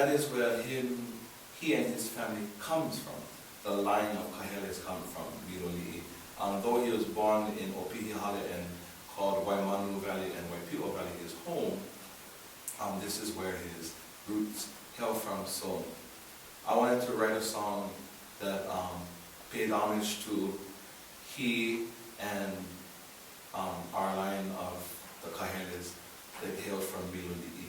that is where he and his family comes from. The line of Kaheles come from Biloli'i. Though he was born in Opihihale and called Waimanu Valley and Waipio Valley his home, this is where his roots hail from. So I wanted to write a song that paid homage to he and our line of the Kaheles that hailed from Biloli'i.